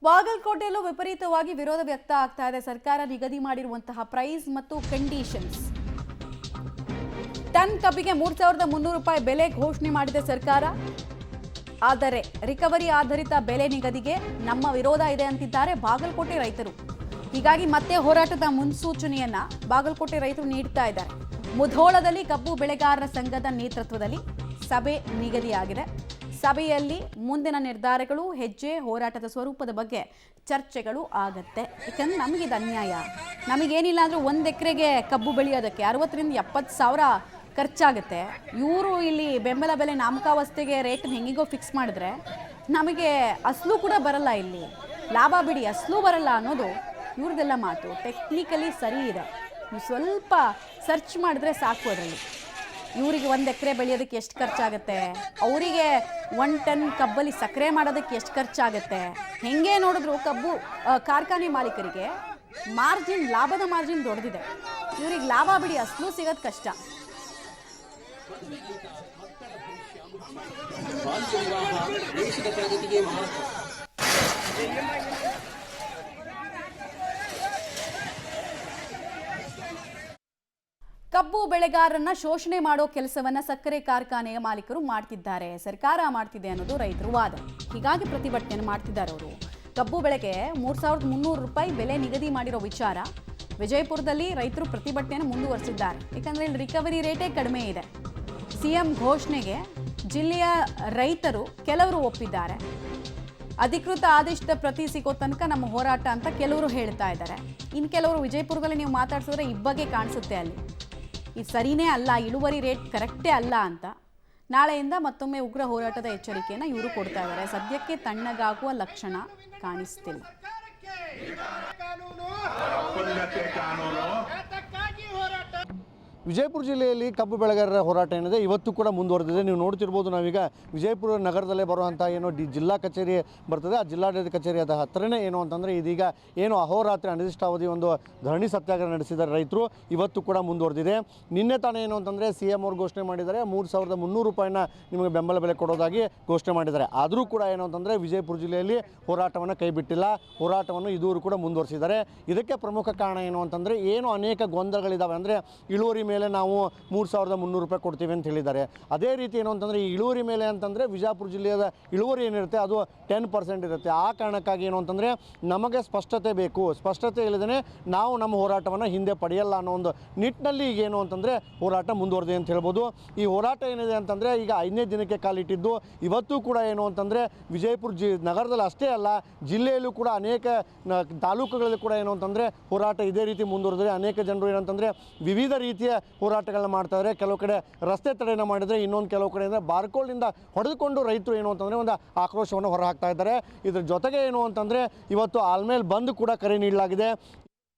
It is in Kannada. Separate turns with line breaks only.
ಬಾಗಲಕೋಟೆಯಲ್ಲೂ ವಿಪರೀತವಾಗಿ ವಿರೋಧ ವ್ಯಕ್ತ ಆಗ್ತಾ ಇದೆ. ಸರ್ಕಾರ ನಿಗದಿ ಮಾಡಿರುವಂತಹ ಪ್ರೈಸ್ ಮತ್ತು ಕಂಡೀಷನ್ಸ್. ಟನ್ ಕಬ್ಬಿಗೆ 3,300 ರೂಪಾಯಿ ಬೆಲೆ ಘೋಷಣೆ ಮಾಡಿದೆ ಸರ್ಕಾರ. ಆದರೆ ರಿಕವರಿ ಆಧಾರಿತ ಬೆಲೆ ನಿಗದಿಗೆ ನಮ್ಮ ವಿರೋಧ ಇದೆ ಅಂತಿದ್ದಾರೆ ಬಾಗಲಕೋಟೆ ರೈತರು. ಹೀಗಾಗಿ ಮತ್ತೆ ಹೋರಾಟದ ಮುನ್ಸೂಚನೆಯನ್ನ ಬಾಗಲಕೋಟೆ ರೈತರು ನೀಡ್ತಾ ಇದ್ದಾರೆ. ಮುಧೋಳದಲ್ಲಿ ಕಬ್ಬು ಬೆಳೆಗಾರರ ಸಂಘದ ನೇತೃತ್ವದಲ್ಲಿ ಸಭೆ ನಿಗದಿಯಾಗಿದೆ. ಸಭೆಯಲ್ಲಿ ಮುಂದಿನ ನಿರ್ಧಾರಗಳು, ಹೆಜ್ಜೆ, ಹೋರಾಟದ ಸ್ವರೂಪದ ಬಗ್ಗೆ ಚರ್ಚೆಗಳು ಆಗತ್ತೆ. ಯಾಕಂದ್ರೆ ನಮಗಿದು ಅನ್ಯಾಯ. ನಮಗೇನಿಲ್ಲ ಅಂದರೂ 1 ಎಕರೆಗೆ ಕಬ್ಬು ಬೆಳೆಯೋದಕ್ಕೆ 60,000 ರಿಂದ 70,000 ಖರ್ಚಾಗುತ್ತೆ. ಇವರು ಇಲ್ಲಿ ಬೆಂಬಲ ಬೆಲೆ ನಾಮಕಾವಸ್ಥೆಗೆ ರೇಟನ್ನು ಹೆಂಗಿಗೋ ಫಿಕ್ಸ್ ಮಾಡಿದ್ರೆ ನಮಗೆ ಅಸಲು ಕೂಡ ಬರಲ್ಲ. ಇಲ್ಲಿ ಲಾಭ ಬಿಡಿ, ಅಸಲು ಬರಲ್ಲ ಅನ್ನೋದು ಇವ್ರದ್ದೆಲ್ಲ ಮಾತು. ಟೆಕ್ನಿಕಲಿ ಸರಿ ಇದೆ, ನೀವು ಸ್ವಲ್ಪ ಸರ್ಚ್ ಮಾಡಿದ್ರೆ ಸಾಕು. ಅದರಲ್ಲಿ ಇವರಿಗೆ 1 ಎಕರೆ ಬೆಳೆಯೋದಕ್ಕೆ ಎಷ್ಟು ಖರ್ಚಾಗುತ್ತೆ, ಅವರಿಗೆ 1 ಟನ್ ಕಬ್ಬಲ್ಲಿ ಸಕ್ಕರೆ ಮಾಡೋದಕ್ಕೆ ಎಷ್ಟು ಖರ್ಚಾಗುತ್ತೆ. ಹೆಂಗೆ ನೋಡಿದ್ರು ಕಬ್ಬು ಕಾರ್ಖಾನೆ ಮಾಲೀಕರಿಗೆ ಮಾರ್ಜಿನ್, ಲಾಭದ ಮಾರ್ಜಿನ್ ದೊಡ್ಡದಿದೆ. ಇವ್ರಿಗೆ ಲಾಭ ಬಿಡಿ, ಅಸಲು ಸಿಗೋದು ಕಷ್ಟ. ಕಬ್ಬು ಬೆಳೆಗಾರರನ್ನ ಶೋಷಣೆ ಮಾಡೋ ಕೆಲಸವನ್ನ ಸಕ್ಕರೆ ಕಾರ್ಖಾನೆಯ ಮಾಲೀಕರು ಮಾಡ್ತಿದ್ದಾರೆ, ಸರ್ಕಾರ ಮಾಡ್ತಿದೆ ಅನ್ನೋದು ರೈತರ ವಾದ. ಹೀಗಾಗಿ ಪ್ರತಿಭಟನೆ ಮಾಡ್ತಿದ್ದಾರೆ ಅವರು. ಕಬ್ಬು ಬೆಳೆಗೆ 3,300 ರೂಪಾಯಿ ಬೆಲೆ ನಿಗದಿ ಮಾಡಿರೋ ವಿಚಾರ ವಿಜಯಪುರದಲ್ಲಿ ರೈತರು ಪ್ರತಿಭಟನೆಯನ್ನು ಮುಂದುವರಿಸಿದ್ದಾರೆ. ಯಾಕಂದ್ರೆ ಇಲ್ಲಿ ರಿಕವರಿ ರೇಟೇ ಕಡಿಮೆ ಇದೆ. ಸಿಎಂ ಘೋಷಣೆಗೆ ಜಿಲ್ಲೆಯ ರೈತರು ಕೆಲವರು ಒಪ್ಪಿದ್ದಾರೆ. ಅಧಿಕೃತ ಆದೇಶದ ಪ್ರತಿ ಸಿಗೋ ತನಕ ನಮ್ಮ ಹೋರಾಟ ಅಂತ ಕೆಲವರು ಹೇಳ್ತಾ ಇದ್ದಾರೆ. ಇನ್ನು ಕೆಲವರು ವಿಜಯಪುರದಲ್ಲಿ ನೀವು ಮಾತಾಡ್ಸಿದ್ರೆ ಇಬ್ಬಗೆ ಕಾಣಿಸುತ್ತೆ, ಅಲ್ಲಿ ಇದು ಸರಿನೇ ಅಲ್ಲ, ಇಳುವರಿ ರೇಟ್ ಕರೆಕ್ಟೇ ಅಲ್ಲ ಅಂತ. ನಾಳೆಯಿಂದ ಮತ್ತೊಮ್ಮೆ ಉಗ್ರ ಹೋರಾಟದ ಎಚ್ಚರಿಕೆಯನ್ನು ಇವರು ಕೊಡ್ತಾ ಇದ್ದಾರೆ. ಸದ್ಯಕ್ಕೆ ತಣ್ಣಗಾಗುವ ಲಕ್ಷಣ ಕಾಣಿಸ್ತಿಲ್ಲ.
ವಿಜಯಪುರ ಜಿಲ್ಲೆಯಲ್ಲಿ ಕಬ್ಬು ಬೆಳೆಗಾರರ ಹೋರಾಟ ಏನಿದೆ ಇವತ್ತು ಕೂಡ ಮುಂದುವರೆದಿದೆ. ನೀವು ನೋಡ್ತಿರ್ಬೋದು, ನಾವೀಗ ವಿಜಯಪುರ ನಗರದಲ್ಲೇ ಬರುವಂಥ ಏನು ಜಿಲ್ಲಾ ಕಚೇರಿ ಬರ್ತದೆ, ಆ ಜಿಲ್ಲಾಡಳಿತ ಕಚೇರಿ ಅದ ಹತ್ತಿರನೇ ಏನು ಅಂತಂದರೆ ಇದೀಗ ಏನು ಅಹೋರಾತ್ರಿ ಅನಿರ್ದಿಷ್ಟಾವಧಿ ಒಂದು ಧರಣಿ ಸತ್ಯಾಗ್ರಹ ನಡೆಸಿದ್ದಾರೆ ರೈತರು. ಇವತ್ತು ಕೂಡ ಮುಂದುವರೆದಿದೆ. ನಿನ್ನೆ ತಾನೇ ಏನು ಅಂತಂದರೆ CM ಅವರು ಘೋಷಣೆ ಮಾಡಿದ್ದಾರೆ, 3,300 ರೂಪಾಯಿನ ನಿಮಗೆ ಬೆಂಬಲ ಬೆಲೆ ಕೊಡೋದಾಗಿ ಘೋಷಣೆ ಮಾಡಿದ್ದಾರೆ. ಆದರೂ ಕೂಡ ಏನು ಅಂತಂದರೆ ವಿಜಯಪುರ ಜಿಲ್ಲೆಯಲ್ಲಿ ಹೋರಾಟವನ್ನು ಕೈ ಬಿಟ್ಟಿಲ್ಲ, ಹೋರಾಟವನ್ನು ಇದುವರೆಗೂ ಕೂಡ ಮುಂದುವರಿಸಿದ್ದಾರೆ. ಇದಕ್ಕೆ ಪ್ರಮುಖ ಕಾರಣ ಏನು ಅಂತಂದರೆ ಏನು ಅನೇಕ ಗೊಂದಲಗಳಿದ್ದಾವೆ. ಅಂದರೆ ಇಳುವರಿ ಮೇಲೆ ನಾವು 3,300 ರೂಪಾಯಿ ಕೊಡ್ತೀವಿ ಅಂತ ಹೇಳಿದ್ದಾರೆ. ಅದೇ ರೀತಿ ಏನು ಅಂತಂದರೆ ಈ ಇಳುವರಿ ಮೇಲೆ ಅಂತಂದರೆ ವಿಜಯಪುರ ಜಿಲ್ಲೆಯ ಇಳುವರಿ ಏನಿರುತ್ತೆ ಅದು 10% ಇರುತ್ತೆ. ಆ ಕಾರಣಕ್ಕಾಗಿ ಏನು ಅಂತಂದರೆ ನಮಗೆ ಸ್ಪಷ್ಟತೆ ಬೇಕು, ಸ್ಪಷ್ಟತೆ ಇಲ್ಲದೇ ನಾವು ನಮ್ಮ ಹೋರಾಟವನ್ನು ಹಿಂದೆ ಪಡೆಯಲ್ಲ ಅನ್ನೋ ಒಂದು ನಿಟ್ಟಿನಲ್ಲಿ ಈಗ ಏನು ಅಂತಂದರೆ ಹೋರಾಟ ಮುಂದುವರೆದಿದೆ ಅಂತ ಹೇಳ್ಬೋದು. ಈ ಹೋರಾಟ ಏನಿದೆ ಅಂತಂದರೆ ಈಗ 5ನೇ ದಿನಕ್ಕೆ ಕಾಲಿಟ್ಟಿದ್ದು. ಇವತ್ತು ಕೂಡ ಏನು ಅಂತಂದರೆ ವಿಜಯಪುರ ನಗರದಲ್ಲಿ ಅಷ್ಟೇ ಅಲ್ಲ, ಜಿಲ್ಲೆಯಲ್ಲೂ ಕೂಡ ಅನೇಕ ತಾಲೂಕುಗಳಲ್ಲಿ ಕೂಡ ಏನು ಅಂತಂದರೆ ಹೋರಾಟ ಇದೇ ರೀತಿ ಮುಂದುವರೆದಿದೆ. ಅನೇಕ ಜನರು ಏನಂತಂದರೆ ವಿವಿಧ ರೀತಿಯ ಹೋರಾಟಗಳನ್ನ ಮಾಡ್ತಾಯಿದ್ದಾರೆ. ಕೆಲವು ಕಡೆ ರಸ್ತೆ ತಡೆಯನ್ನು ಮಾಡಿದರೆ, ಇನ್ನೊಂದು ಕೆಲವು ಕಡೆ ಅಂದರೆ ಬಾರ್ಕೋಲ್ನಿಂದ ಹೊಡೆದುಕೊಂಡು ರೈತರು ಏನು ಅಂತಂದರೆ ಒಂದು ಆಕ್ರೋಶವನ್ನು ಹೊರಹಾಕ್ತಾ ಇದ್ದಾರೆ. ಇದ್ರ ಜೊತೆಗೆ ಏನು ಅಂತಂದರೆ ಇವತ್ತು ಆಲ್ಮೇಲ್ ಬಂದ್ ಕೂಡ ಕರೆ ನೀಡಲಾಗಿದೆ.